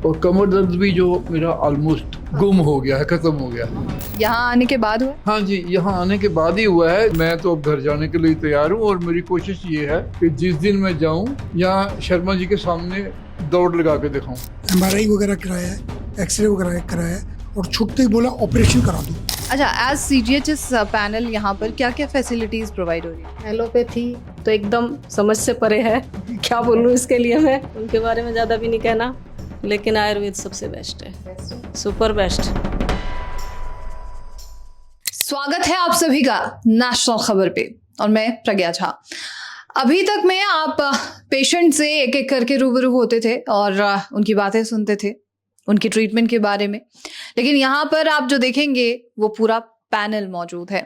और कमर दर्द भी जो मेरा ऑलमोस्ट गुम हो गया है, खत्म हो गया है। यहाँ आने के बाद हुआ? हाँ जी, यहाँ आने के बाद ही हुआ है। मैं तो अब घर जाने के लिए तैयार हूँ और मेरी कोशिश ये है कि जिस दिन मैं जाऊँ यहाँ शर्मा जी के सामने दौड़ लगा के दिखाऊं। MRI वगैरह कराया है, एक्सरे वगैरह कराया है और छुट्टे ही बोला ऑपरेशन करा दो। अच्छा, एज CGHS पैनल यहाँ पर क्या क्या फैसिलिटीज प्रोवाइड हो रही है? एलोपैथी तो एकदम समझ से परे है, क्या बोलूँ इसके लिए मैं, उनके बारे में ज़्यादा भी नहीं कहना, लेकिन आयुर्वेद सबसे बेस्ट है, सुपर बेस्ट। स्वागत है आप सभी का नेशनल खबर पे और मैं प्रज्ञा झा। अभी तक में आप पेशेंट से एक एक करके रूबरू होते थे और उनकी बातें सुनते थे, उनकी ट्रीटमेंट के बारे में, लेकिन यहाँ पर आप जो देखेंगे वो पूरा पैनल मौजूद है।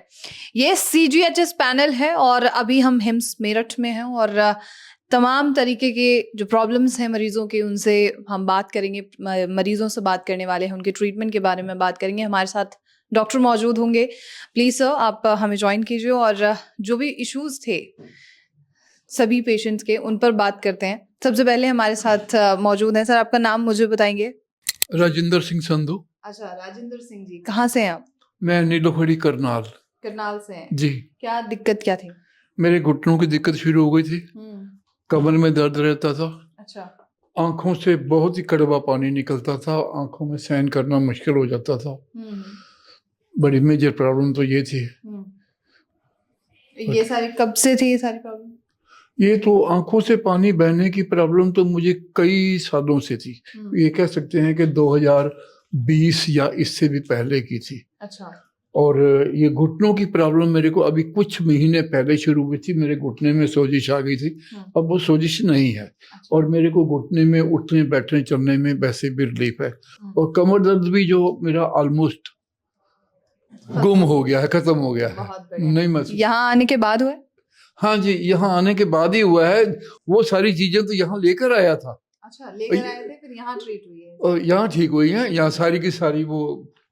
ये CGHS पैनल है और अभी हम हिम्स मेरठ में हैं और तमाम तरीके के जो प्रॉब्लम्स हैं मरीजों के, उनसे हम बात करेंगे, मरीजों से बात करने वाले हैं, उनके ट्रीटमेंट के बारे में बात करेंगे। हमारे साथ डॉक्टर मौजूद होंगे। प्लीज़ सर, आप हमें ज्वाइन कीजिए और जो भी इश्यूज थे सभी पेशेंट्स के, उन पर बात करते हैं। सबसे पहले हमारे साथ मौजूद हैं सर, आपका नाम मुझे बताएंगे? राजेंद्र सिंह संधू। अच्छा, राजेंद्र सिंह जी, कहाँ से हैं आप? मैं नीलोखड़ी करनाल। करनाल से हैं जी। क्या दिक्कत क्या थी? मेरे घुटनों की दिक्कत शुरू हो गई थी, कमर में दर्द रहता था, अच्छा। आंखों से बहुत ही कड़वा पानी निकलता था, आंखों में सहन करना मुश्किल हो जाता था। बड़ी मेजर प्रॉब्लम तो ये थी। ये सारी कब से थी ये सारी प्रॉब्लम? ये तो आंखों से पानी बहने की प्रॉब्लम तो मुझे कई सालों से थी। ये कह सकते हैं कि 2020 या इससे भी पहले की थी। अच्छा। और ये घुटनों की प्रॉब्लम मेरे को अभी कुछ महीने पहले शुरू हुई थी। मेरे घुटने में सोजिश आ गई थी, अब वो सोजिश नहीं है। अच्छा। और मेरे को घुटने में उठने बैठने चलने में वैसे भी रिलीफ है। और कमर दर्द भी जो मेरा ऑलमोस्ट गुम हो गया है, खत्म हो गया है। बहुत बढ़िया। नहीं महसूस। यहाँ आने के बाद हुआ? हाँ जी, यहाँ आने के बाद ही हुआ है। वो सारी चीजें तो यहाँ लेकर आया था। अच्छा, लेकर आए थे, फिर यहाँ ट्रीट हुई है? और यहाँ ठीक हुई है। यहाँ सारी की सारी वो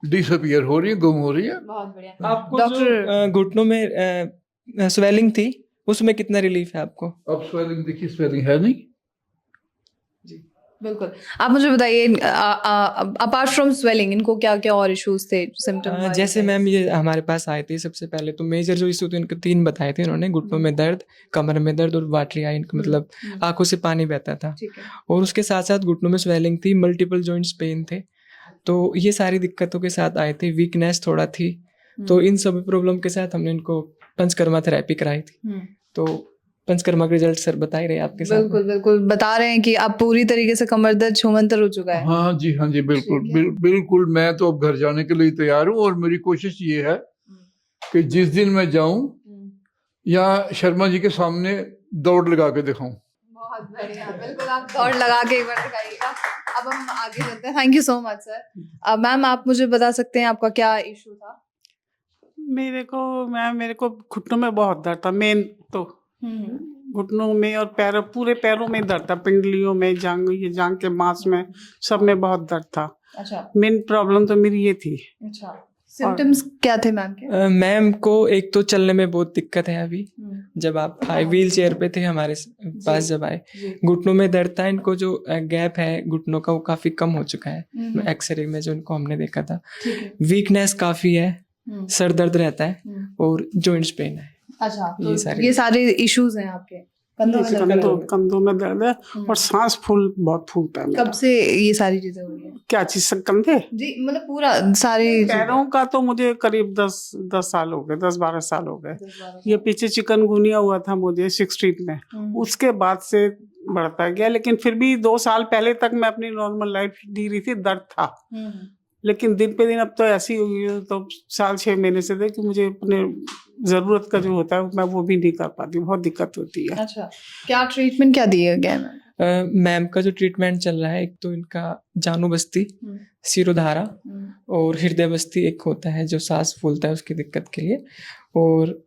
डिसअपियर हो रही है, गुम हो रही है। बहुत बढ़िया। आपको डॉक्टर, जो घुटनों में स्वेलिंग थी उसमें कितना रिलीफ है आपको? अब स्वेलिंग देखिए, स्वेलिंग है नहीं। बिल्कुल। आप मुझे बताइए, अपार्ट फ्रॉम स्वेलिंग इनको क्या क्या और इश्यूज थे, सिम्टम? जैसे मैम ये हमारे पास आए थे, सबसे पहले तो मेजर जो इशू थे इनको 3 बताए थे उन्होंने, घुटनों में दर्द, कमर में दर्द और वाटरी आई, इनको मतलब आंखों से पानी बहता था। ठीक है। और उसके साथ साथ घुटनों में स्वेलिंग थी, मल्टीपल जॉइंट्स पेन थे, तो ये सारी दिक्कतों के साथ आए थे। वीकनेस थोड़ा थी, तो इन सभी प्रॉब्लम के साथ हमने इनको पंचकर्मा थेरेपी कराई थी। तो पंचकर्मा के रिजल्ट सर बता ही रहे आपके साथ। बिल्कुल बिल्कुल बता रहे हैं कि अब पूरी तरीके से कमर दर्द छूमंतर हो चुका है। हाँ जी, हाँ जी, बिल्कुल बिल्कुल। मैं तो अब घर जाने के लिए तैयार हूँ और मेरी कोशिश ये है कि जिस दिन मैं जाऊँ यहाँ शर्मा जी के सामने दौड़ लगा के दिखाऊं। बहुत बढ़िया, बिल्कुल आप दौड़ लगा के एक बार दिखाइएगा। अब हम आगे चलते हैं। Thank you so much sir. Ma'am, आप मुझे बता सकते हैं आपका क्या इशू था? मेरे को घुटनों में बहुत दर्द था। मेन तो घुटनों में और पैरों, पूरे पैरों में दर्द था, पिंडलियों में, जांग के मांस में, सब में बहुत दर्द था। अच्छा। मेन प्रॉब्लम तो मेरी ये थी। अच्छा, सिम्टम्स क्या थे मैम के? मैम को एक तो चलने में बहुत दिक्कत है अभी। जब आप आए व्हील चेयर पे थे हमारे पास, जब आए घुटनों में दर्द था। इनको जो गैप है घुटनों का वो काफी कम हो चुका है एक्सरे में जो इनको हमने देखा था। वीकनेस काफी है, सर दर्द रहता है और जॉइंट्स पेन है। अच्छा, तो ये सारे इश्यूज हैं आपके? कंधों में दर्द है और सांस बहुत फूलता है मेरा। कब से ये सारी चीजें हो रही हैं? क्या चीज से? कंधे जी, मतलब पूरा सारे पैरों का तो मुझे करीब 10 साल हो गए, 10-12 साल हो गए। ये पीछे चिकनगुनिया हुआ था मुझे 6 स्ट्रीट में, उसके बाद से बढ़ता गया। लेकिन फिर भी 2 साल पहले तक मैं अपनी नॉर्मल लाइफ जी रही थी, दर्द था। लेकिन दिन पे दिन अब तो ऐसी हो गई है, तो साल 6 महीने से थे कि मुझे अपने जरूरत का जो होता है मैं वो भी नहीं कर पाती, बहुत दिक्कत होती है। अच्छा, क्या ट्रीटमेंट क्या दिया गया है? मैम का जो ट्रीटमेंट चल रहा है, एक तो इनका जानु बस्ती, शिरोधारा और हृदय बस्ती एक होता है जो सांस फूलता है उसकी दिक्कत के लिए, और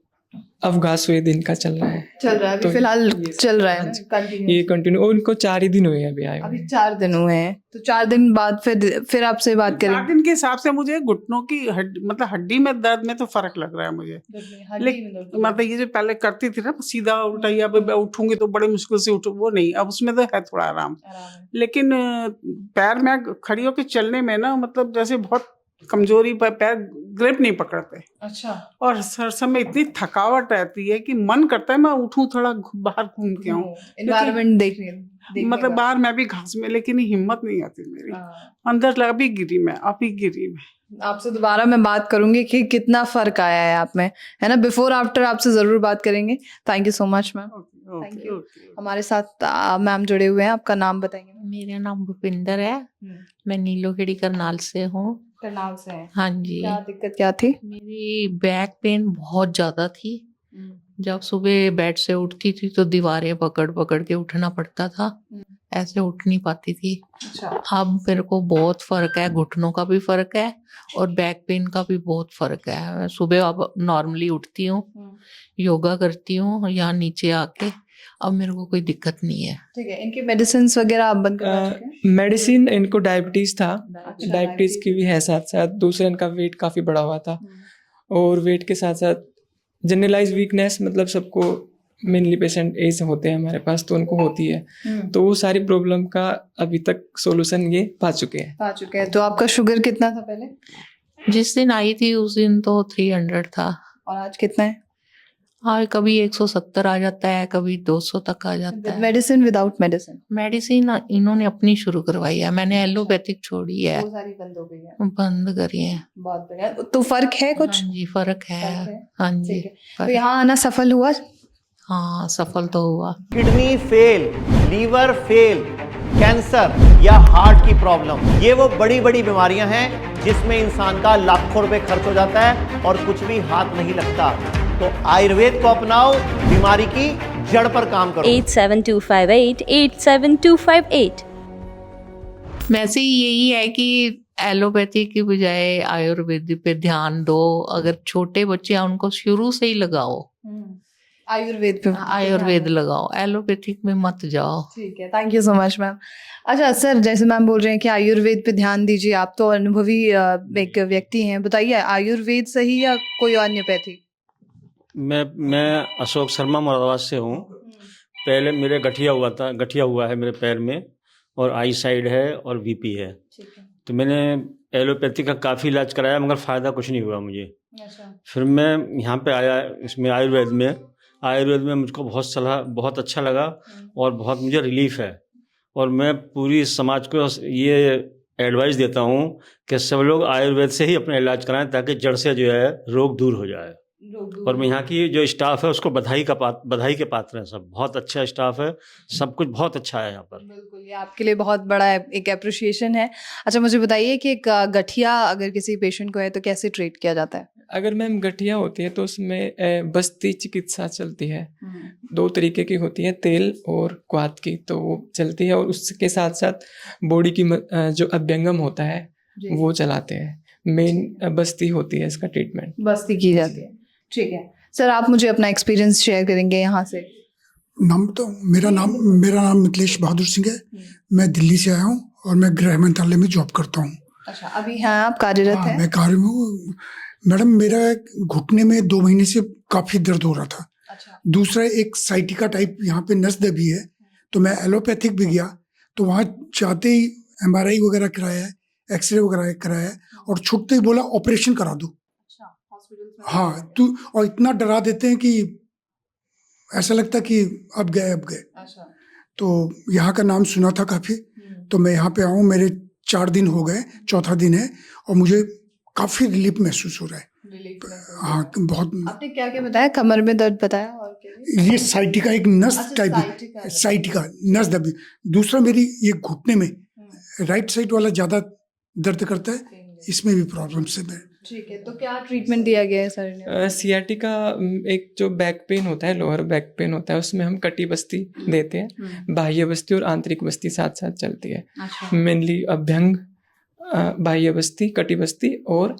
अब घासुए दिन का चल रहा है, चल रहा है अभी तो फिलहाल ये- चल रहा है हाँ जी। कंटिन्यू। ये कंटिन्यू, और उनको 4 ही दिन हुए हैं अभी आए हुए। अभी 4 दिन हुए हैं, तो 4 दिन बाद फिर आपसे बात 4 करेंगे। दिन के हिसाब से मुझे घुटनों की मतलब हड्डी में दर्द में तो फर्क लग रहा है मुझे। मतलब ये जो पहले करती थी ना सीधा उल्टा, या उठूंगी तो बड़े मुश्किल से उठू, वो नहीं, अब उसमें तो है थोड़ा आराम। लेकिन पैर में खड़ी होकर चलने में ना, मतलब जैसे बहुत कमजोरी, पैर ग्रिप नहीं पकड़ते। अच्छा। और हर समय इतनी थकावट रहती है कि मन करता है मैं उठूं, थोड़ा बाहर घूम के आऊं, एनवायरनमेंट देखने मतलब का। बाहर मैं भी घास में, लेकिन हिम्मत नहीं आती मेरी। हाँ। अंदर लगा अभी गिरी मैं। आपसे दोबारा मैं बात करूंगी कि कितना फर्क आया है आप में, है ना, बिफोर आफ्टर आपसे जरूर बात करेंगे। Thank you so much ma'am. Thank you. हमारे साथ मैम जुड़े हुए हैं, आपका नाम बताएंगे? मेरा नाम भूपिंदर है, मैं नीलोखेड़ी करनाल से हूँ। करनाल से हैं। हाँ जी। क्या दिक्कत क्या थी? मेरी बैक पेन बहुत ज्यादा थी। जब सुबह बेड से उठती थी तो दीवारें पकड़ पकड़ के उठना पड़ता था, ऐसे उठ नहीं पाती थी। अच्छा। अब मेरे को बहुत फर्क है, घुटनों का भी फर्क है और बैक पेन का भी बहुत फर्क है। मैं सुबह अब नॉर्मली उठती हूँ, योगा करती हूँ यहाँ नीचे आके, अब मेरे को कोई दिक्कत नहीं है। ठीक है, इनकी मेडिसिन वगैरह आप बंद करवा चुके हैं? मेडिसिन, इनको डायबिटीज था, अच्छा, डायबिटीज की भी है साथ साथ। दूसरा इनका वेट काफ़ी बढ़ा हुआ था, और वेट के साथ साथ जनरलाइज वीकनेस, मतलब सबको मेनली पेशेंट एज होते हैं हमारे पास, तो उनको होती है। तो वो सारी प्रॉब्लम का अभी तक सॉल्यूशन ये पा चुके हैं। तो आपका शुगर कितना था पहले? जिस दिन आई थी उस दिन तो 300 था, और आज कितना है? हाँ कभी 170 आ जाता है, कभी 200 तक आ जाता है। Medicine without medicine? मेडिसिन इन्होंने अपनी शुरू करवाई है, मैंने एलोपैथिक छोड़ी है, वो सारी बंद हो गई है। बंद करी है। बहुत बढ़िया। तो फर्क है कुछ? हाँ जी फर्क है। फर्क है? हाँ जी ठीक है। तो यहाँ आना सफल हुआ? हाँ सफल तो हुआ। Kidney fail, liver fail, cancer या हार्ट की प्रॉब्लम, ये वो बड़ी बड़ी बीमारियां हैं जिसमें इंसान का लाखों रुपए खर्च हो जाता है और कुछ भी हाथ नहीं लगता। तो आयुर्वेद को अपनाओ, बीमारी की जड़ पर काम करो। 87258 87258। वैसे यही है कि एलोपैथी की बजाय आयुर्वेद पे ध्यान दो। अगर छोटे बच्चे हैं उनको शुरू से ही लगाओ, आयुर्वेद पे आयुर्वेद लगाओ, एलोपैथिक में मत जाओ। ठीक है, thank you so much ma'am. अच्छा सर, जैसे मैम बोल रहे हैं कि आयुर्वेद पे ध्यान दीजिए, आप तो अनुभवी एक व्यक्ति हैं, बताइए आयुर्वेद सही या कोई अन्यपैथी? मैं अशोक शर्मा मुरादाबाद से हूँ। पहले मेरे गठिया हुआ है मेरे पैर में, और आई साइड है और बीपी है। तो मैंने एलोपैथी का काफ़ी इलाज कराया मगर फ़ायदा कुछ नहीं हुआ मुझे। फिर मैं यहाँ पे आया, इसमें आयुर्वेद में मुझको बहुत अच्छा लगा और बहुत मुझे रिलीफ है। और मैं पूरी समाज को ये एडवाइस देता हूँ कि सब लोग आयुर्वेद से ही अपना इलाज कराएं ताकि जड़ से जो है रोग दूर हो जाए। और मैं यहाँ की जो स्टाफ है उसको बधाई के पात्र हैं। सब बहुत अच्छा स्टाफ है, सब कुछ बहुत अच्छा है यहाँ पर। बिल्कुल, ये आपके लिए बहुत बड़ा एक अप्रिशिएशन है। अच्छा मुझे बताइए कि एक गठिया अगर किसी पेशेंट को है तो कैसे ट्रीट किया जाता है? अगर मैम गठिया होती है तो उसमें बस्ती चिकित्सा चलती है। 2 तरीके की होती है, तेल और क्वाथ की, तो वो चलती है। और उसके साथ साथ बॉडी की जो अभ्यंगम होता है वो चलाते हैं। मेन बस्ती होती है इसका ट्रीटमेंट, बस्ती की जाती है। ठीक है सर, आप मुझे अपना एक्सपीरियंस शेयर करेंगे यहाँ से? मेरा नाम मिथिलेश बहादुर सिंह है। मैं दिल्ली से आया हूँ और मैं गृह मंत्रालय में जॉब करता हूँ। अच्छा, अभी यहाँ आप कार्यरत हैं? मैं कार्य में हूँ मैडम। मेरा घुटने में 2 महीने से काफी दर्द हो रहा था। अच्छा। दूसरा एक साइटिका टाइप यहाँ पे नस दबी है, तो मैं एलोपैथिक भी गया, तो वहाँ जाते ही MRI वगैरह कराया, एक्सरे वगैरह कराया, और छुटते ही बोला ऑपरेशन करा दो। हाँ, तो और इतना डरा देते हैं कि ऐसा लगता कि अब गए। अच्छा। तो यहाँ का नाम सुना था काफी, तो मैं यहाँ पे आऊँ, मेरे 4 दिन हो गए, 4था दिन है, और मुझे काफी रिलीफ महसूस हो रहा है। हाँ बहुत। आपने क्या क्या बताया? कमर में दर्द बताया, और क्या? ये साइटिका एक नस टाइप, साइटिका नस दबी। दूसरा मेरी ये घुटने में राइट साइड वाला ज्यादा दर्द करता है, इसमें भी प्रॉब्लम है। ठीक है, तो क्या ट्रीटमेंट दिया गया है सर ने? सियाटिका एक जो बैक पेन होता है, लोअर बैक पेन होता है, उसमें हम कटी बस्ती देते हैं। बाह्य बस्ती और आंतरिक बस्ती साथ साथ चलती है। मेनली अभ्यंग, बाह्य बस्ती, कटी बस्ती और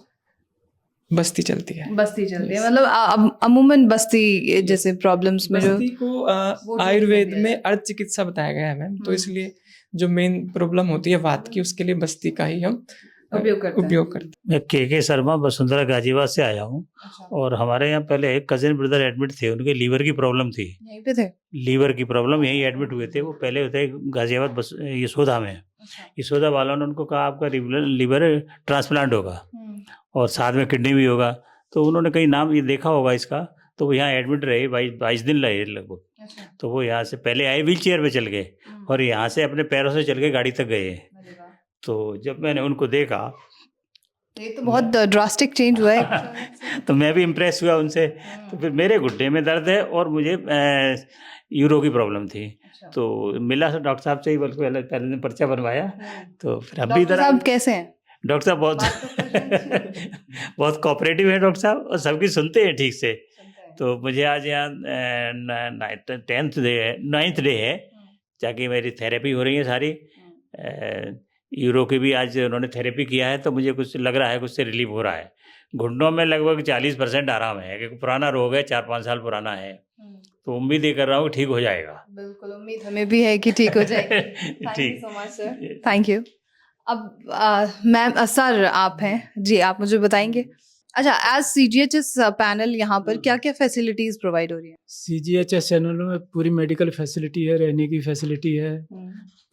बस्ती चलती है। बस्ती चलती है, मतलब अमूमन बस्ती जैसे प्रॉब्लम्स में जो बस्ती को आयुर्वेद में अर्ध चिकित्सा बताया गया है मैम, तो इसलिए जो मेन प्रॉब्लम होती है वात की, उसके लिए बस्ती का ही हम उपयोग करते हैं। मैं के शर्मा वसुंधरा गाजियाबाद से आया हूँ। और हमारे यहाँ पहले एक कजिन ब्रदर एडमिट थे, उनके लीवर की प्रॉब्लम थी। यहीं पे थे? लीवर की प्रॉब्लम, यहीं एडमिट हुए थे। वो पहले होते गाजियाबाद यशोदा में। यशोदा वालों ने उनको कहा आपका लीवर ट्रांसप्लांट होगा और साथ में किडनी भी होगा। तो उन्होंने कहीं नाम ये देखा होगा इसका, तो वो यहाँ एडमिट रहे, 22 दिन रहे लगभग। तो वो यहाँ से पहले आए व्हील चेयर पे चल गए और यहाँ से अपने पैरों से चल के गाड़ी तक गए। तो जब मैंने उनको देखा, ये तो बहुत ड्रास्टिक चेंज हुआ है। तो मैं भी इम्प्रेस हुआ उनसे। तो फिर मेरे घुटने में दर्द है और मुझे यूरो की प्रॉब्लम थी। तो मिला तो डॉक्टर साहब से ही, बल्कि पहले ने पर्चा बनवाया। तो फिर अभी इधर साहब कैसे हैं? डॉक्टर साहब बहुत कोऑपरेटिव है डॉक्टर साहब, और सबकी सुनते हैं ठीक से। तो मुझे आज यहाँ 9th डे है, जाके मेरी थेरेपी हो रही है सारी। यूरो की भी आज उन्होंने थेरेपी किया है, तो मुझे कुछ लग रहा है, कुछ से रिलीफ हो रहा है। घुटनों में लगभग 40% आराम है, क्योंकि पुराना रोग है, 4-5 साल पुराना है। तो उम्मीद ये कर रहा हूँ ठीक हो जाएगा। बिल्कुल, उम्मीद हमें भी है कि ठीक हो जाएगा। Thank you so much sir. Thank you. अब मैम, सर आप हैं जी, आप मुझे बताएंगे, अच्छा एज CGHS पैनल यहाँ पर क्या क्या फैसिलिटीज प्रोवाइड हो रही है? CGHS चैनल में पूरी मेडिकल फैसिलिटी है, रहने की फैसिलिटी है,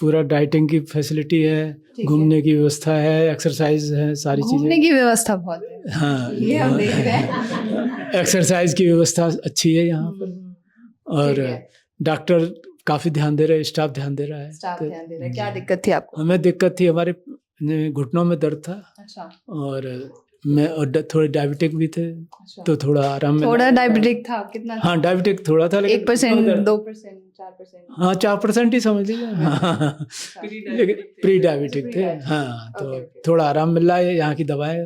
पूरा डाइटिंग की फैसिलिटी है, घूमने की व्यवस्था है, एक्सरसाइज है, सारी चीज़ें। घूमने की व्यवस्था बहुत है। हाँ, ये हम देख रहे हैं। एक्सरसाइज की व्यवस्था अच्छी है यहाँ पर। और डॉक्टर काफ़ी ध्यान दे रहे हैं, स्टाफ ध्यान दे रहा है। स्टाफ ध्यान दे रहा है। क्या दिक्कत थी आपको? हमें दिक्कत थी, हमारे घुटनों में दर्द था। अच्छा। और मैं थोड़े डायबिटिक भी थे। तो थोड़ा आराम मिला। थोड़ा डायबिटिक था? कितना? हाँ, डायबिटिक थोड़ा था, लेकिन 1%, 2%, 4%? हाँ, 4% ही समझ लीजिए। हाँ, लेकिन प्री डायबिटिक थे। हाँ, तो थोड़ा आराम मिल रहा है, यहाँ की दवाएं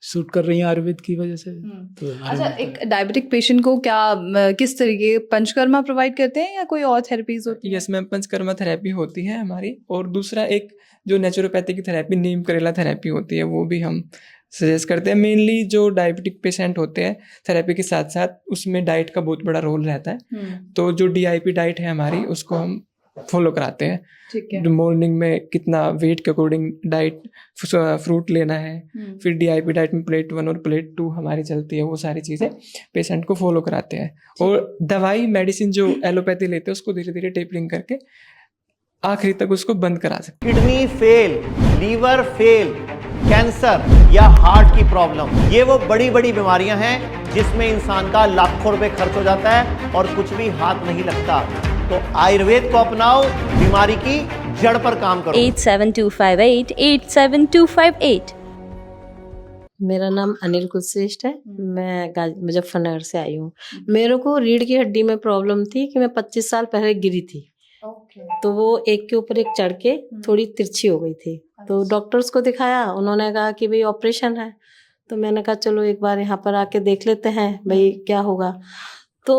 सूट कर रही हैं आयुर्वेद की वजह से। तो अच्छा, एक डायबिटिक पेशेंट को क्या किस तरीके पंचकर्मा प्रोवाइड करते हैं या कोई और थेरेपीज होती है? यस मैम, पंचकर्मा थेरेपी होती है हमारी, और दूसरा एक जो नेचुरोपैथी की थेरेपी, नीम करेला थेरेपी होती है, वो भी हम सजेस्ट करते हैं। मेनली जो डायबिटिक पेशेंट होते हैं, थेरेपी के साथ साथ उसमें डाइट का बहुत बड़ा रोल रहता है। तो जो DIP डाइट है हमारी, उसको हम फॉलो कराते हैं। ठीक है। मॉर्निंग में कितना वेट के अकॉर्डिंग डाइट, फ्रूट लेना है, फिर DIP डाइट में प्लेट 1 और प्लेट 2 हमारी चलती है, वो सारी चीज़ें पेशेंट को फॉलो कराते हैं। और दवाई मेडिसिन जो एलोपैथी लेते हैं, उसको धीरे धीरे टेपरिंग करके आखिरी तक उसको बंद करा सकते हैं। Kidney fail, liver fail, cancer या हार्ट की प्रॉब्लम, ये वो बड़ी बड़ी बीमारियां हैं जिसमें इंसान का लाखों रुपए खर्च हो जाता है और कुछ भी हाथ नहीं लगता। तो आयुर्वेद को अपनाओ, बीमारी की जड़ पर काम करो। 87258 87258। मेरा नाम अनिल कुलश्रेष्ठ है। मैं मुजफ्फरनगर से आई हूँ। मेरे को रीढ़ की हड्डी में प्रॉब्लम थी कि मैं 25 साल पहले गिरी थी। तो वो एक के ऊपर एक चढ़ के थोड़ी तिरछी हो गई थी। तो डॉक्टर्स को दिखाया, उन्होंने कहा कि भाई ऑपरेशन है। तो मैंने कहा चलो एक बार यहाँ पर आके देख लेते हैं भाई क्या होगा। तो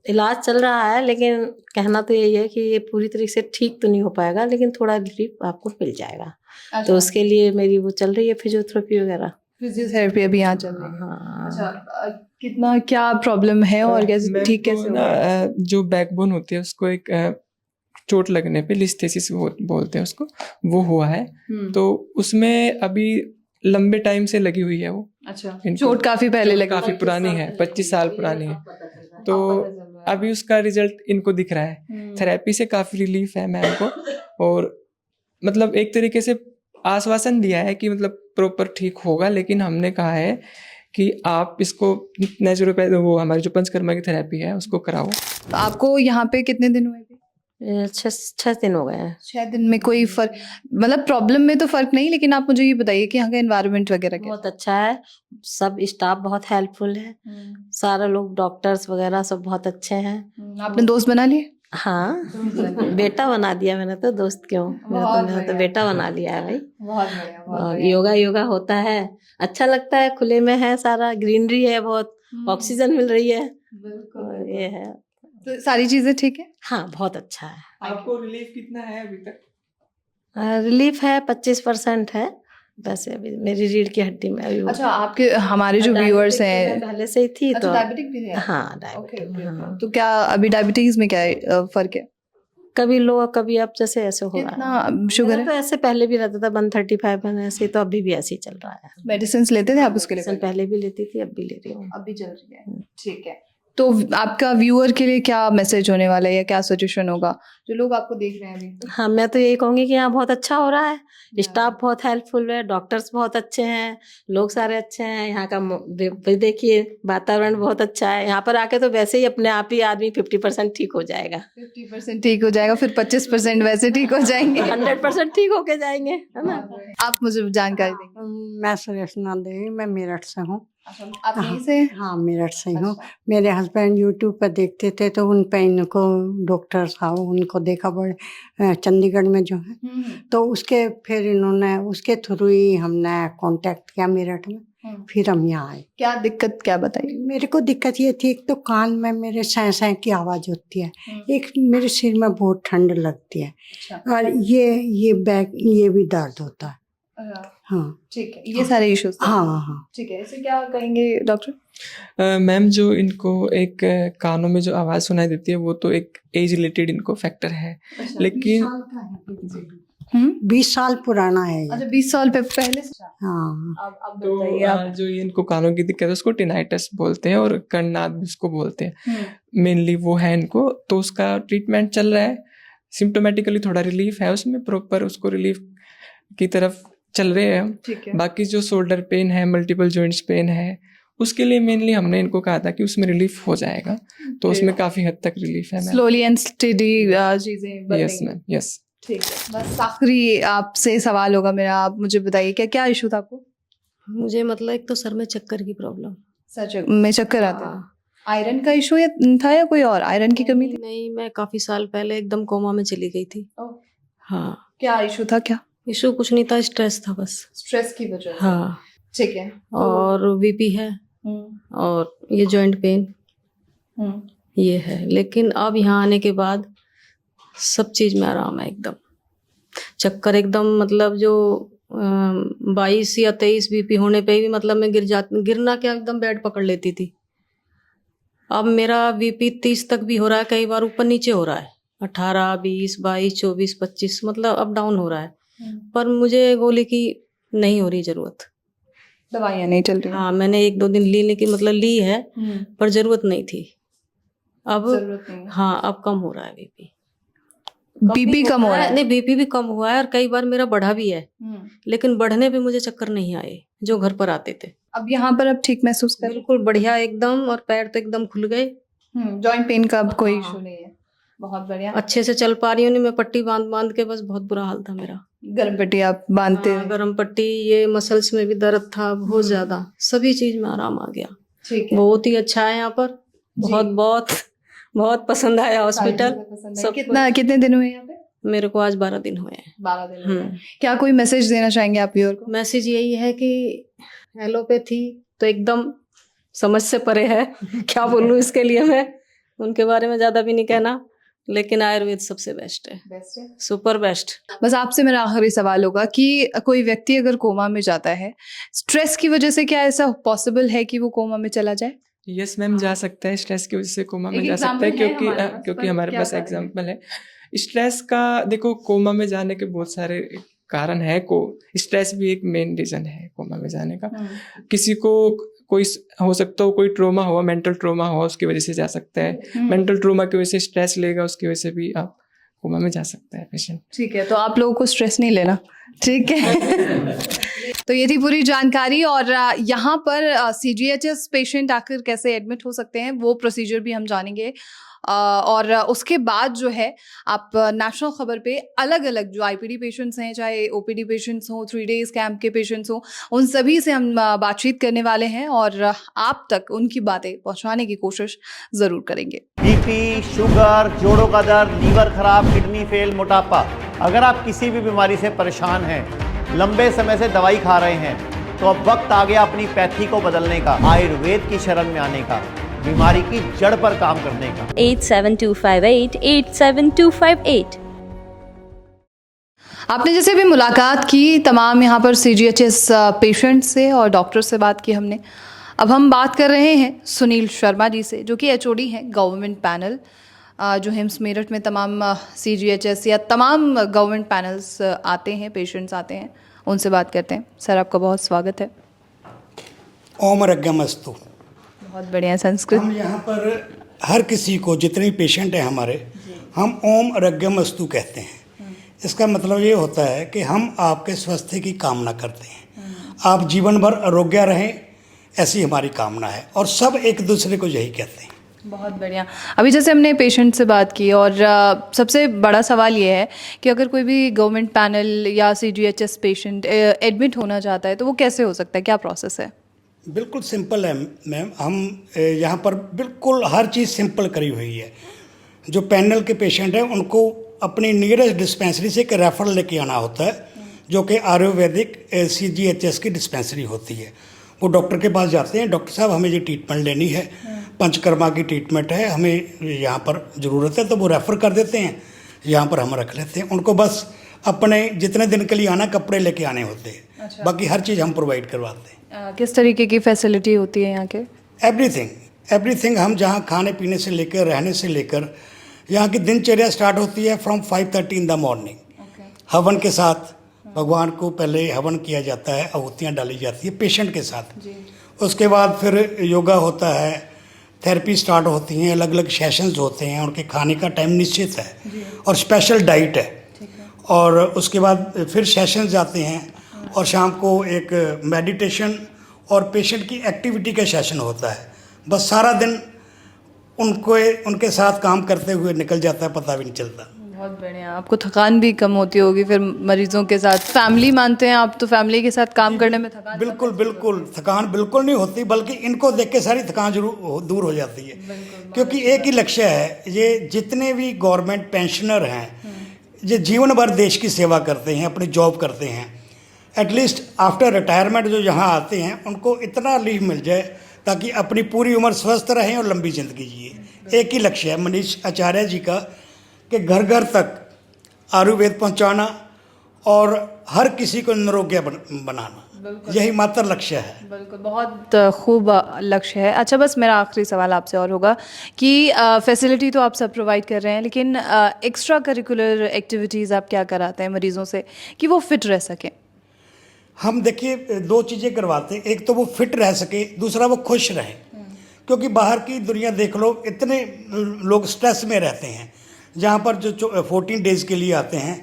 इलाज चल रहा है, लेकिन कहना तो यही है कि ये पूरी तरीके से ठीक तो नहीं हो पाएगा, लेकिन थोड़ा रिलीफ आपको मिल जाएगा। अच्छा। तो उसके लिए मेरी वो चल रही है फिजियोथेरेपी वगैरह। फिजियोथेरेपी अभी यहाँ चल रही है। हाँ। अच्छा, कितना क्या प्रॉब्लम है और कैसे ठीक कैसे होगा? जो बैकबोन होती है उसको एक चोट लगने पे लिस्थेसिस बोलते हैं उसको, वो हुआ है। तो उसमें अभी लंबे टाइम से लगी हुई है वो। अच्छा, चोट काफी पहले लगी, काफी पुरानी है, 25 साल पुरानी है। तो अभी उसका रिजल्ट इनको दिख रहा है। थेरेपी से काफी रिलीफ है मैम को, और मतलब एक तरीके से आश्वासन दिया है कि मतलब प्रॉपर ठीक होगा। लेकिन हमने कहा है कि आप इसको नेचुरोपैथी, वो हमारी जो पंचकर्मा की थेरेपी है, उसको कराओ। तो आपको यहाँ पे कितने दिन हुए? 6 दिन हो गए हैं। 6 दिन में कोई फर्क, मतलब प्रॉब्लम में तो फर्क नहीं, लेकिन आप मुझे ये बताइए कि यहाँ का एनवायरनमेंट वगैरह क्या? बहुत अच्छा है, सब स्टाफ बहुत हेल्पफुल है, सारे लोग डॉक्टर्स वगैरह सब बहुत अच्छे हैं। आपने दोस्त बना लिए? हाँ, बेटा बना दिया मैंने तो, दोस्त क्यों, मैंने तो बेटा बना लिया है भाई। बहुत बढ़िया। योगा होता है, अच्छा लगता है, खुले में है, सारा ग्रीनरी है, बहुत ऑक्सीजन मिल रही है। बिल्कुल, ये है। तो सारी चीजें ठीक है? हाँ, बहुत अच्छा है। आपको रिलीफ कितना है अभी तक? रिलीफ है 25% है, वैसे अभी मेरी रीढ़ की हड्डी में अभी अच्छा, आपके हमारे जो व्यूअर्स डायबिटिक हैं, पहले से ही थी अच्छा तो डायबिटिक भी है? हाँ ओके डायबिटिक ओके हाँ। तो क्या अभी डायबिटीज में क्या फर्क है? कभी लो कभी अब जैसे ऐसे हो रहा है। कितना शुगर मेरा तो है? ऐसे पहले भी रहता था 135 में, ऐसे तो अभी भी ऐसे ही चल रहा है। मेडिसिन लेते थे आप उसके लिए? मेडिसिन पहले भी लेती थी, अब भी ले रही हूँ। अभी चल रही है, ठीक है। तो आपका व्यूअर के लिए क्या मैसेज होने वाला है या क्या सजेशन होगा जो लोग आपको देख रहे हैं अभी? हाँ, मैं तो यही कहूंगी कि यहाँ बहुत अच्छा हो रहा है, स्टाफ बहुत हेल्पफुल है, डॉक्टर्स बहुत अच्छे हैं, लोग सारे अच्छे हैं, यहाँ का भी देखिए वातावरण बहुत अच्छा है। यहाँ पर आके तो वैसे ही अपने आप ही आदमी 50% ठीक हो जाएगा। 50% ठीक हो जाएगा, फिर 25% वैसे ठीक हो जाएंगे। 100% ठीक होके जाएंगे, है ना। आप मुझे जानकारी देंगे? मैं सुरेशना देवी, मैं मेरठ से हूँ। आप यहीं से? हाँ, मेरठ से हूँ। मेरे हस्बैंड यूट्यूब पर देखते थे तो उन पे इनको डॉक्टर साहब उनको देखा बड़े चंडीगढ़ में जो है, तो उसके फिर इन्होंने उसके थ्रू ही हमने कांटेक्ट किया मेरठ में, फिर हम यहाँ आए। क्या दिक्कत क्या बताइए? मेरे को दिक्कत ये थी, एक तो कान में मेरे सै सै की आवाज़ होती है, एक मेरे सिर में बहुत ठंड लगती है, और ये बैक ये भी दर्द होता है। हाँ ठीक है, ये सारे इश्यूज। हाँ हाँ ठीक है, इसे क्या कहेंगे डॉक्टर? मैम जो इनको एक कानों में जो आवाज़ सुनाई देती है वो तो एक एज रिलेटेड इनको फैक्टर है, लेकिन 20 साल पुराना है ये। अच्छा, 20 साल पहले से? हाँ। अब तो बताइए आप। जो ये इनको कानों की दिक्कत है उसको टिनाइटस बोलते हैं और कर्णनाद भी उसको बोलते हैं, मेनली वो है इनको। तो उसका ट्रीटमेंट चल रहा है, सिम्टोमेटिकली थोड़ा रिलीफ है उसमें, प्रॉपर उसको रिलीफ की तरफ चल रहे हैं हम। ठीक है। बाकी जो शोल्डर पेन है, मल्टीपल जॉइंट्स पेन है, उसके लिए मेनली हमने इनको कहा था कि उसमें रिलीफ हो जाएगा, तो उसमें काफी हद तक रिलीफ है मैम। स्लोली एंड स्टेडी चीजें। Yes ma'am, yes. ठीक है, बस आखिरी आपसे सवाल होगा मेरा, आप मुझे बताइए क्या क्या इशू था आपको? मुझे मतलब एक तो सर में चक्कर की प्रॉब्लम। सर में चक्कर आते हैं? आयरन का इशू था या कोई और आयरन की कमी थी? नहीं, मैं काफी साल पहले एकदम कोमा में चली गई थी। हाँ। क्या इशू था? क्या इशू कुछ नहीं था, स्ट्रेस था बस। स्ट्रेस की वजह से? हाँ ठीक है। और बीपी है और ये जॉइंट पेन ये है, लेकिन अब यहाँ आने के बाद सब चीज में आराम है एकदम। चक्कर एकदम मतलब जो 22 या 23 बीपी होने पे भी मतलब मैं गिरना क्या एकदम बेड पकड़ लेती थी। अब मेरा बीपी 30 तक भी हो रहा है, कई बार ऊपर नीचे हो रहा है, 18, 20, 22, 24, 25 मतलब अप डाउन हो रहा है। पर मुझे बोले कि नहीं हो रही जरूरत, दवाइयाँ नहीं चल रही। हाँ, मैंने 1-2 दिन लेने की मतलब ली है, पर जरूरत नहीं थी। अब हाँ, अब कम हो रहा है बीपी। बीपी कम हो रहा है? नहीं, बीपी भी कम हुआ है और कई बार मेरा बढ़ा भी है, लेकिन बढ़ने पे मुझे चक्कर नहीं आए जो घर पर आते थे। अब यहाँ पर अब ठीक महसूस कर? बिल्कुल बढ़िया एकदम, और पैर तो एकदम खुल गए। जॉइंट पेन का अब कोई इशू नहीं है? बहुत बढ़िया, अच्छे से चल पा रही हूँ। मैं पट्टी बांध के बस बहुत बुरा हाल था मेरा। गर्म पट्टी आप बांधते? हाँ, गर्म पट्टी, ये मसल्स में भी दर्द था बहुत ज्यादा, सभी चीज में आराम आ गया। ठीक है, बहुत ही अच्छा है यहाँ पर, बहुत बहुत बहुत पसंद आया हॉस्पिटल। सब कितने दिन हुए यहाँ पे? मेरे को आज 12 दिन हुए हैं। 12 दिन हुए। क्या कोई मैसेज देना चाहेंगे आप व्यूअर को? मैसेज यही है कि एलोपैथी तो एकदम समझ से परे है। क्या बोलूं इसके लिए, मैं उनके बारे में ज्यादा भी नहीं कहना, लेकिन आयुर्वेद सबसे बेस्ट है, सुपर बेस्ट। बस आपसे मेरा आखिरी सवाल होगा कि कोई व्यक्ति अगर कोमा में जाता है स्ट्रेस की वजह से, क्या ऐसा पॉसिबल है कि वो कोमा में चला जाए? यस मैम, जा सकता है, स्ट्रेस की वजह से कोमा में जा सकता है, क्योंकि हमारे पास एग्जाम्पल है। स्ट्रेस का देखो, कोमा में जाने के बहुत सारे कारण है, स्ट्रेस भी एक मेन रीजन है कोमा में जाने का। किसी को कोई हो सकता हो, कोई ट्रोमा हो, मेंटल ट्रोमा हो, उसकी वजह से जा सकता है। मेंटल ट्रोमा की वजह से स्ट्रेस लेगा, उसकी वजह से भी आप कोमा में जा सकता है पेशेंट। ठीक है, तो आप लोगों को स्ट्रेस नहीं लेना, ठीक है। तो ये थी पूरी जानकारी, और यहाँ पर CGHS पेशेंट आकर कैसे एडमिट हो सकते हैं वो प्रोसीजर भी हम जानेंगे। और उसके बाद जो है आप नेशनल खबर पे अलग अलग जो IPD पेशेंट्स हैं, चाहे OPD पेशेंट्स हों, 3 days कैंप के पेशेंट्स हों, उन सभी से हम बातचीत करने वाले हैं और आप तक उनकी बातें पहुंचाने की कोशिश ज़रूर करेंगे। बीपी, शुगर, जोड़ों का दर्द, लीवर खराब, किडनी फेल, मोटापा, अगर आप किसी भी बीमारी से परेशान हैं, लंबे समय से दवाई खा रहे हैं, तो अब वक्त आ गया अपनी पैथी को बदलने का, आयुर्वेद की शरण में आने का, बीमारी की जड़ पर काम करने का। 87258 87258। आपने जैसे भी मुलाकात की तमाम यहाँ पर CGHS पेशेंट से और डॉक्टर से बात की हमने। अब हम बात कर रहे हैं सुनील शर्मा जी से, जो कि HOD हैं गवर्नमेंट पैनल, जो हिम्स मेरठ में तमाम CGHS या तमाम गवर्नमेंट पैनल्स आते हैं, पेशेंट्स आते हैं, उनसे बात करते हैं। सर, आपका बहुत स्वागत है। ओम रज्ञमस्तु। बहुत बढ़िया संस्कृत। हम यहाँ पर हर किसी को, जितने पेशेंट हैं हमारे, हम ओम रज्ञमस्तु कहते हैं। इसका मतलब ये होता है कि हम आपके स्वास्थ्य की कामना करते हैं, आप जीवन भर आरोग्य रहें, ऐसी हमारी कामना है, और सब एक दूसरे को यही कहते हैं। बहुत बढ़िया। अभी जैसे हमने पेशेंट से बात की, और सबसे बड़ा सवाल ये है कि अगर कोई भी गवर्नमेंट पैनल या CGHS पेशेंट एडमिट होना चाहता है तो वो कैसे हो सकता है, क्या प्रोसेस है? बिल्कुल सिंपल है मैम। हम यहाँ पर बिल्कुल हर चीज़ सिंपल करी हुई है। जो पैनल के पेशेंट हैं उनको अपनी नियरेस्ट डिस्पेंसरी से एक रेफरल लेके आना होता है, जो कि आयुर्वेदिक CGHS की डिस्पेंसरी होती है। वो डॉक्टर के पास जाते हैं, डॉक्टर साहब हमें ये ट्रीटमेंट लेनी है, पंचकर्मा की ट्रीटमेंट है, हमें यहाँ पर ज़रूरत है, तो वो रेफ़र कर देते हैं, यहाँ पर हम रख लेते हैं। उनको बस अपने जितने दिन के लिए आना कपड़े लेके आने होते हैं। अच्छा। बाकी हर चीज़ हम प्रोवाइड करवाते हैं। किस तरीके की फैसिलिटी होती है यहाँ के? एवरीथिंग। हम जहाँ खाने पीने से लेकर, रहने से लेकर, यहाँ की दिनचर्या स्टार्ट होती है फ्रॉम 5:30 इन द मॉर्निंग। हवन के साथ भगवान को पहले हवन किया जाता है, आहुतियाँ डाली जाती है पेशेंट के साथ। उसके बाद फिर योगा होता है, थेरेपी स्टार्ट होती हैं, अलग अलग सेशंस होते हैं, उनके खाने का टाइम निश्चित है और स्पेशल डाइट है। और उसके बाद फिर सेशंस जाते हैं, और शाम को एक मेडिटेशन और पेशेंट की एक्टिविटी का सेशन होता है। बस सारा दिन उनके साथ काम करते हुए निकल जाता है, पता भी नहीं चलता। बहुत बढ़िया। आपको थकान भी कम होती होगी फिर मरीजों के साथ? फैमिली मानते हैं आप, तो फैमिली के साथ काम करने में थकान? बिल्कुल थकान बिल्कुल नहीं होती, बल्कि इनको देख के सारी थकान जरूर दूर हो जाती है, क्योंकि एक ही लक्ष्य है। ये जितने भी गवर्नमेंट पेंशनर हैं, ये जीवन भर देश की सेवा करते हैं, अपनी जॉब करते हैं। एटलीस्ट आफ्टर रिटायरमेंट जो यहाँ आते हैं, उनको इतना लीव मिल जाए ताकि अपनी पूरी उम्र स्वस्थ रहें और लंबी जिंदगी जिए। एक ही लक्ष्य है मनीष आचार्य जी का, कि घर घर तक आयुर्वेद पहुंचाना और हर किसी को निरोग्य बनाना, यही मात्र लक्ष्य है। बिल्कुल, बहुत खूब लक्ष्य है। अच्छा, बस मेरा आखिरी सवाल आपसे और होगा कि फैसिलिटी तो आप सब प्रोवाइड कर रहे हैं, लेकिन एक्स्ट्रा करिकुलर एक्टिविटीज़ आप क्या कराते हैं मरीज़ों से कि वो फिट रह सकें? हम देखिए 2 चीज़ें करवाते हैं, एक तो वो फिट रह सके, दूसरा वो खुश रहें। क्योंकि बाहर की दुनिया देख लो, इतने लोग स्ट्रेस में रहते हैं। जहाँ पर जो 14 डेज के लिए आते हैं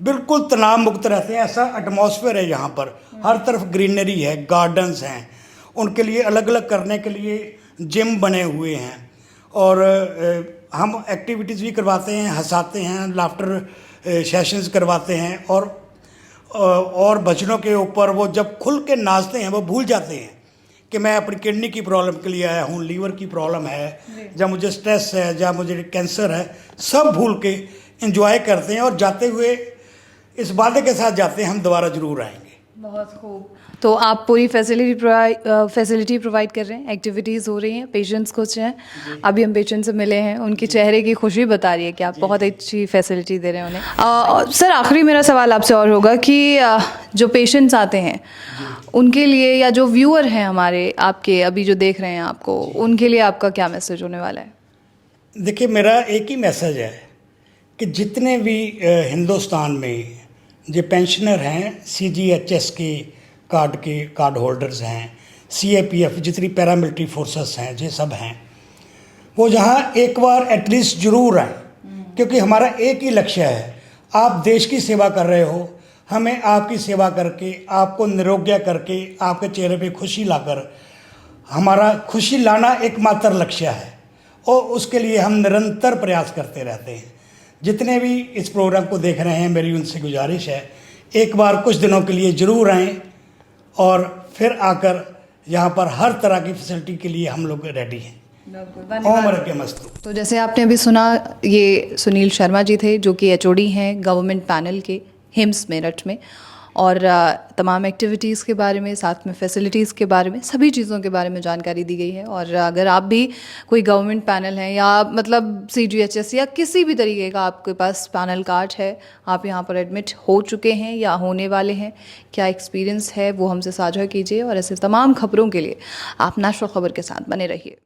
बिल्कुल तनाव मुक्त रहते हैं। ऐसा एटमॉस्फेयर है यहाँ पर, हर तरफ ग्रीनरी है, गार्डन्स हैं, उनके लिए अलग अलग करने के लिए जिम बने हुए हैं, और हम एक्टिविटीज़ भी करवाते हैं, हंसाते हैं, लाफ्टर सेशंस करवाते हैं, और बच्चों के ऊपर वो जब खुल के नाचते हैं वो भूल जाते हैं कि मैं अपनी किडनी की प्रॉब्लम के लिए आया हूँ, लीवर की प्रॉब्लम है, या मुझे स्ट्रेस है, या मुझे कैंसर है, सब भूल के एंजॉय करते हैं। और जाते हुए इस वादे के साथ जाते हैं, हम दोबारा ज़रूर आएंगे। बहुत खूब। तो आप पूरी फैसिलिटी प्रोवाइड कर रहे हैं, एक्टिविटीज़ हो रही हैं, पेशेंट्स खुश हैं। अभी हम पेशेंट से मिले हैं, उनके चेहरे की खुशी बता रही है कि आप बहुत अच्छी फैसिलिटी दे रहे हैं उन्हें। सर, आखिरी मेरा सवाल आपसे और होगा कि जो पेशेंट्स आते हैं उनके लिए, या जो व्यूअर हैं हमारे आपके अभी जो देख रहे हैं आपको, उनके लिए आपका क्या मैसेज होने वाला है? देखिए, मेरा एक ही मैसेज है कि जितने भी हिंदुस्तान में जो पेंशनर हैं, CGHS के कार्ड होल्डर्स हैं, CAPF, जितनी पैरामिलिट्री फोर्सेस हैं, ये सब हैं, वो यहाँ एक बार एटलीस्ट ज़रूर आएँ। क्योंकि हमारा एक ही लक्ष्य है, आप देश की सेवा कर रहे हो, हमें आपकी सेवा करके, आपको निरोग्य करके, आपके चेहरे पे खुशी लाकर, हमारा खुशी लाना एकमात्र लक्ष्य है, और उसके लिए हम निरंतर प्रयास करते रहते हैं। जितने भी इस प्रोग्राम को देख रहे हैं, मेरी उनसे गुजारिश है, एक बार कुछ दिनों के लिए ज़रूर आएँ, और फिर आकर यहाँ पर हर तरह की फैसिलिटी के लिए हम लोग रेडी हैं। ओम रज्ञमस्तु। तो जैसे आपने अभी सुना, ये सुनील शर्मा जी थे, जो कि HOD हैं गवर्नमेंट पैनल के हिम्स मेरठ में, और तमाम एक्टिविटीज़ के बारे में, साथ में फैसिलिटीज़ के बारे में, सभी चीज़ों के बारे में जानकारी दी गई है। और अगर आप भी कोई गवर्नमेंट पैनल हैं या मतलब CGHS या किसी भी तरीके का आपके पास पैनल कार्ड है, आप यहाँ पर एडमिट हो चुके हैं या होने वाले हैं, क्या एक्सपीरियंस है वो हमसे साझा कीजिए। और ऐसे तमाम खबरों के लिए आप नेशनल खबर के साथ बने रहिए।